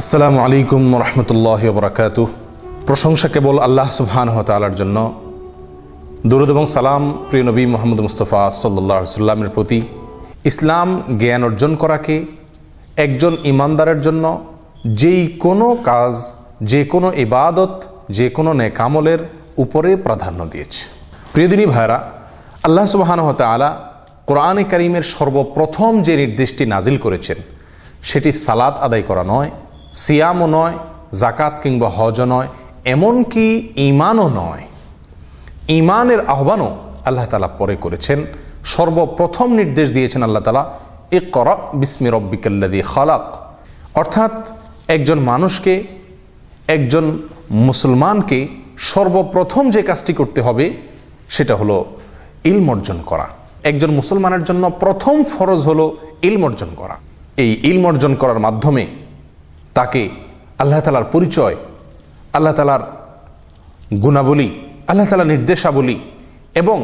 আসসালামু আলাইকুম রহমতুল্লাহি ওয়া বারাকাতুহু। প্রশংসা কেবল আল্লাহ সুবহানাহু ওয়া তাআলার জন্য। দরুদ এবং সালাম প্রিয় নবী মুহাম্মদ মুস্তাফা সাল্লাল্লাহু আলাইহি ওয়াসাল্লামের প্রতি। ইসলাম জ্ঞান অর্জন করাকে একজন ইমানদারের জন্য যেই কোনো কাজ, যে কোনো ইবাদত, যে কোনো নেক আমলের উপরে প্রাধান্য দিয়েছে। প্রিয়দিনী ভাইরা, আল্লাহ সুবহানাহু ওয়া তাআলা কোরআনে কারীমের সর্বপ্রথম যে নির্দেশটি নাজিল করেছেন সেটি সালাত আদায় করা নয়, সিয়ামও নয়, জাকাত কিংবা হজও নয়, এমনকি ঈমানও নয়। ঈমানের আহ্বানও আল্লাহ তাআলা পরে করেছেন। সর্বপ্রথম নির্দেশ দিয়েছেন আল্লাহ তাআলা, ইকরা বিসমি রব্বিকাল্লাযী খালাক। অর্থাৎ একজন মানুষকে, একজন মুসলমানকে সর্বপ্রথম যে কাজটি করতে হবে সেটা হলো ইলম অর্জন করা। একজন মুসলমানের জন্য প্রথম ফরজ হলো ইলম অর্জন করা। এই ইলম অর্জন করার মাধ্যমে তাকে আল্লাহ তাআলার পরিচয়, আল্লাহ তাআলার গুণাবলী, আল্লাহ তাআলার নির্দেশাবলী এবং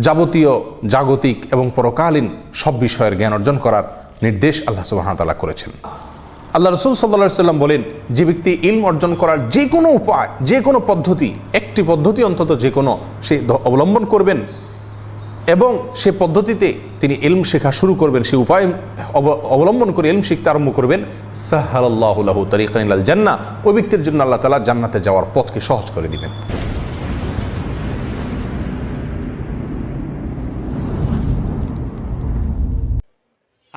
যাবতীয় জাগতিক এবং পরকালীন সব বিষয়ের জ্ঞান অর্জন করার নির্দেশ আল্লাহ সুবহানাহু ওয়া তাআলা করেছেন। আল্লাহ রাসূল সাল্লাল্লাহু আলাইহি ওয়াসাল্লাম বলেন, যে ব্যক্তি ইলম অর্জন করার যে কোনো উপায়, যে কোনো পদ্ধতি, একটি পদ্ধতি অন্তত যে কোনো সে অবলম্বন করবেন এবং সে পদ্ধতিতে তিনি ইলম শেখা শুরু করবেন, সে উপায় অবলম্বন করে ইলম শিখতে আরম্ভ করবেন, সাহালাল্লাহু লাহু তারিকান ইলাল জান্নাহ, ওই ব্যক্তির জন্য আল্লাহ তাআলা জান্নাতে যাওয়ার পথকে সহজ করে দিবেন।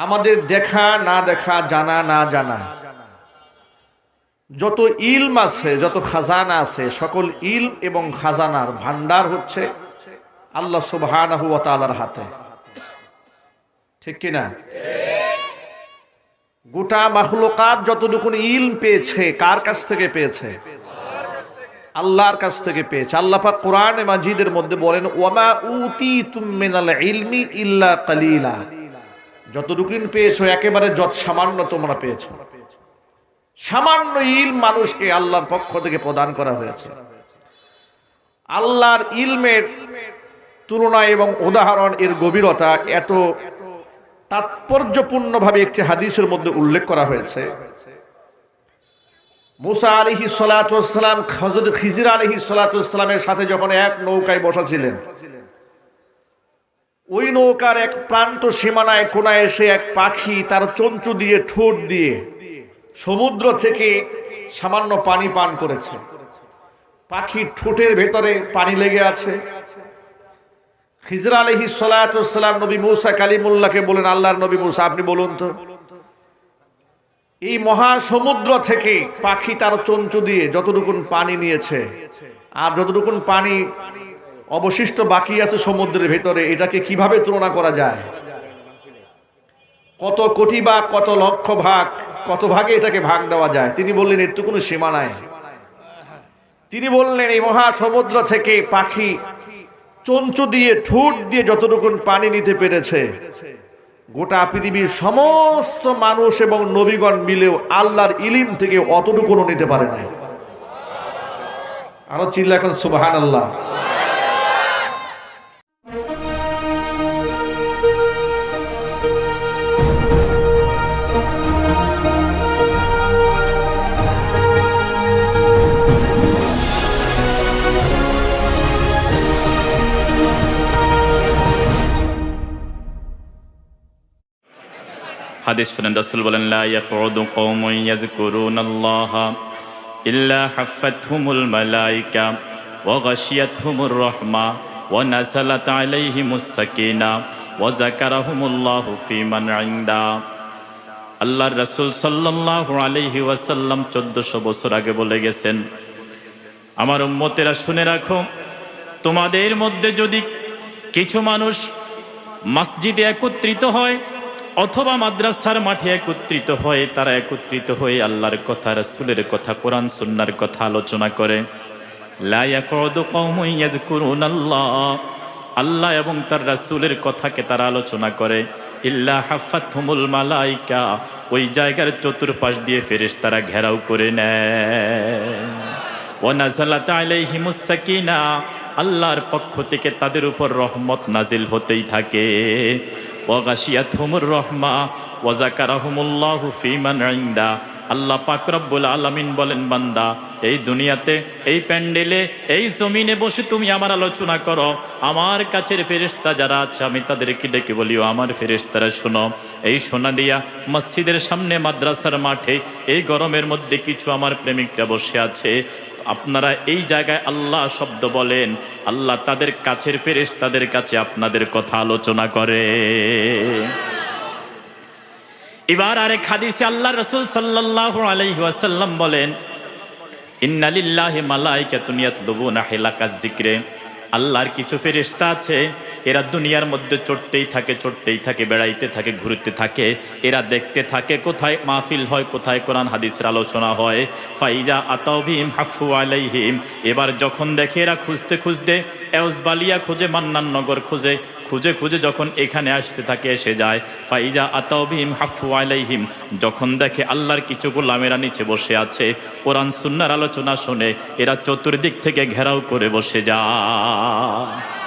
আমাদের দেখা না দেখা, জানা না জানা যত ইলম আছে, যত খাজানা আছে, সকল ইলম এবং খাজানার ভান্ডার হচ্ছে আল্লাহ সুবহানাহু ওয়া তাআলার হাতে। ঠিক কিনা? গোটা মাখলুকাত যতটুকু ইলম পেয়েছে, কার কাছ থেকে পেয়েছে? আল্লাহর কাছ থেকে পেয়েছে। আল্লাহ পাক কোরআনে মাজিদের মধ্যে বলেন, ওয়ামা উতীতুম মিনাল ইলমি ইল্লা কালিলা। যতটুকু পেয়েছো একেবারে যত সামান্য তোমরা পেয়েছো। সামান্য ইলম মানুষকে আল্লাহর পক্ষ থেকে প্রদান করা হয়েছে। আল্লাহর ইলমের তুলনা এবং উদাহরণ, এর গভীরতা এত তাৎপর্যপূর্ণভাবে একটি হাদিসের মধ্যে উল্লেখ করা হয়েছে। মুসা আলাইহিস সালাতু ওয়াস সালাম হযরত খিজির আলাইহিস সালাতু ওয়াস সালামের সাথে যখন এক নৌকায় বসা ছিলেন, ওই নৌকার এক প্রান্ত সীমানায় কোনায় এসে এক পাখি তার চঞ্চু দিয়ে, ঠোঁট দিয়ে সমুদ্র থেকে সামান্য পানি পান করেছে। পাখির ঠোঁটের ভেতরে পানি লেগে আছে। খিজর আলাইহিস সালাতু ওয়াস সালাম নবী মুসা কালিমুল্লাহকে বলেন, আল্লাহর নবী মুসা, আপনি বলুন তো, এই মহা সমুদ্র থেকে পাখি তার চঞ্চু দিয়ে যতটুকু পানি নিয়েছে আর যতটুকু পানি অবশিষ্ট বাকি আছে সমুদ্রের ভেতরে, এটাকে কিভাবে তুলনা করা যায়? কত কোটি ভাগ, কত লক্ষ ভাগ, কত ভাগে এটাকে ভাগ দেওয়া যায়? তিনি বললেন, এর তো কোনো সীমা নাই। তিনি বললেন, এই মহা সমুদ্র থেকে পাখি চঞ্চু দিয়ে, ঠোঁট দিয়ে যতটুকু পানি নিতে পেরেছে, গোটা পৃথিবীর সমস্ত মানুষ এবং নবীগণ মিলেও আল্লাহর ইলিম থেকে অতটুকু নিতে পারে না। আরো চিল্লা এখন সুবহানাল্লাহ। হাদিস শুনেন, রাসূল বলেন, লা ইয়াকুদু কওমুন ইয়াযকুরুনাল্লাহা ইল্লা হাফাতহুমুল মালায়েকা ওয়া গাশিয়াতহুমুর রাহমা ওয়া নাযালাত আলাইহিমুস সাকিনা ওয়া যাকারাহুমুল্লাহু ফীমান ইনদা। আল্লাহর রাসূল সাল্লাল্লাহু আলাইহি ওয়াসাল্লাম 1400 বছর আগে বলে গেছেন, আমার উম্মতেরা শুনে রাখো, তোমাদের মধ্যে যদি কিছু মানুষ মসজিদে একত্রিত হয় অথবা মাদ্রাসার মাঠে একত্রিত হয়, তারা একত্রিত হয়ে আল্লাহর কথা, রাসূলের কথা, কোরআন সুন্নাহর কথা আলোচনা করে, লা ইয়াকুদু কওমুন ইয়াযকুরুনাল্লাহ, আল্লাহ এবং তার রাসূলের কথাকে তারা আলোচনা করে, ইল্লা হাফাতহুমুল মালায়েকা, ওই জায়গার চতুর্পাশ দিয়ে ফেরেশতারা ঘেরাও করে নেয়, ওয়া নাযালাত আলাইহিমুস সাকিনা, আল্লাহর পক্ষ থেকে তাদের উপর রহমত নাজিল হতেই থাকে, ওয়া গাশিয়াতহুমুর রাহমা ওয়া যাকারাহুমুল্লাহু ফীমান ইনদা, আল্লাহ পাক রব্বুল আলামিন বলেন, বান্দা এই দুনিয়াতে এই প্যান্ডেলে এই জমিনে বসে তুমি আমার আলোচনা করো, আমার কাছের ফেরেশতা যারা আছে আমি তাদেরকে ডেকে বলিও আমার ফেরেশতারা শোনো। এই শোনা দিয়া মসজিদের সামনে মাদ্রাসার মাঠে এই গরমের মধ্যে কিছু আমার প্রেমিকরা বসে আছে, আপনারা এই জায়গায় আল্লাহ শব্দ বলেন, আল্লাহ তাদের কাছের ফেরেশতাদের কাছে আপনাদের কথা আলোচনা করে। এবার আরেক হাদিসে আল্লাহ রাসূল সাল্লাল্লাহু আলাইহি ওয়াসাল্লাম বলেন, ইন্না লিল্লাহি মালাইকাতুন ইয়াতলুবুনা হিলাকাজ যিকরে, আল্লাহর কিছু ফেরেশতা আছে এরা দুনিয়ার মধ্যে চড়তেই থাকে, বেড়াইতে থাকে, ঘুরতে থাকে, এরা দেখতে থাকে কোথায় মাহফিল হয়, কোথায় কোরআন হাদিসের আলোচনা হয়। ফাইজা আতাউবিহিম হাফু আলাইহিম, এবার যখন দেখে এরা খুঁজতে এউজবালিয়া খুঁজে, মান্নাননগর খুঁজে যখন এখানে আসতে থাকে এসে যায়। ফাইজা আতাউবিহিম হাফু আলাইহিম, যখন দেখে আল্লাহর কিছু গোলামেরা নিচে বসে আছে কোরআন সুন্নাহর আলোচনা শুনে, এরা চতুর্দিক থেকে ঘেরাও করে বসে যায়।